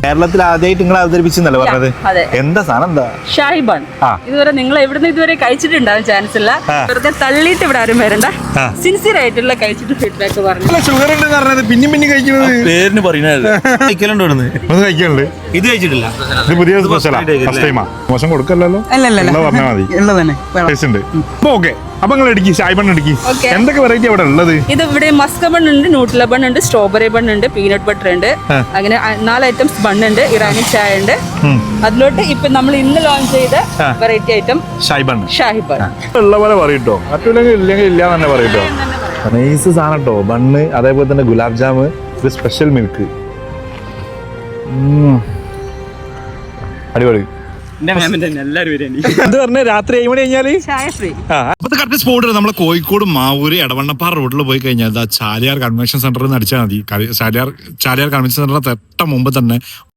കേരളത്തിൽ ആദ്യമായിട്ട് നിങ്ങൾ അവതരിപ്പിച്ചെന്നല്ലേ പറഞ്ഞത്? എന്താ സാധനം? എന്താ ഷാഹി ബൺ? ഇതുവരെ നിങ്ങൾ എവിടുന്ന് ഇതുവരെ കഴിച്ചിട്ടുണ്ടാവും ചാൻസ് ഇല്ല. വെറുതെ തള്ളിയിട്ട് ഇവിടെ ആരും വരണ്ട. സിൻസിയർ ആയിട്ടുള്ള കഴിച്ചിട്ട് ഫീഡ്ബാക്ക് പറഞ്ഞു. ഷുഗർ ഉണ്ട് പറഞ്ഞത് പിന്നെയും പിന്നെ കഴിക്കുന്നത് പേരിന് പറയുന്നത് കഴിക്കലുണ്ടോ? ഒന്ന് കഴിക്കലുണ്ട്. ഇത് കഴിച്ചിട്ടില്ല. ഇത് പുതിയ സ്പെഷ്യലാ, ഫസ്റ്റ് ടൈമാ. മോശം കൊടുക്കല്ലോ, പറഞ്ഞാൽ മതി. ടേസ്റ്റ് ഉണ്ട്. ഓക്കെ, അപ്പൊ നിങ്ങൾ ഇടുക്കി ഷാഹി ബൺ ഇടുക്കി. എന്തൊക്കെ വെറൈറ്റി അവിടെ ഉള്ളത്? ഇത് ഇവിടെ മസ്ക ബൺ ഉണ്ട്, ന്യൂട്രല ബൺ ഉണ്ട്, സ്ട്രോബെറി ബൺ ഉണ്ട്, പീനട്ട് ബട്ടർ ഉണ്ട്. അങ്ങനെ 4 ഐറ്റംസ് ബൺ ഉണ്ട്. ഇറാനി ചായ ഉണ്ട്. അതിലോട്ട് ഇപ്പൊ നമ്മൾ ഇന്ന് ലോഞ്ച് ചെയ്ത വെറൈറ്റി ഐറ്റം ഷാഹി ബൺ. ഉള്ള പോലെ പറയട്ടോ, മറ്റുള്ളെങ്കിൽ ഇല്ലെങ്കിൽ ഇല്ല തന്നെ പറയട്ടോ. നൈസ് സാധനം കേട്ടോ. ബണ്ണ്, അതേപോലെ തന്നെ ഗുലാബ് ജാമ്, ഒരു സ്പെഷ്യൽ മിൽക്ക്. അടിപൊളി. രാത്രി 7 മണി കഴിഞ്ഞാല് കറക്റ്റ് സ്പോട്ട് നമ്മളെ കോഴിക്കോട് മാവൂര് എടവണ്ണപ്പാറ റോഡിൽ പോയി കഴിഞ്ഞാൽ ചാലിയാർ കൺവെൻഷൻ സെന്ററിൽ നിന്ന് അടിച്ചാൽ മതി. ചാലിയാർ കൺവെൻഷൻ സെന്ററിന്റെ തൊട്ട മുമ്പ് തന്നെ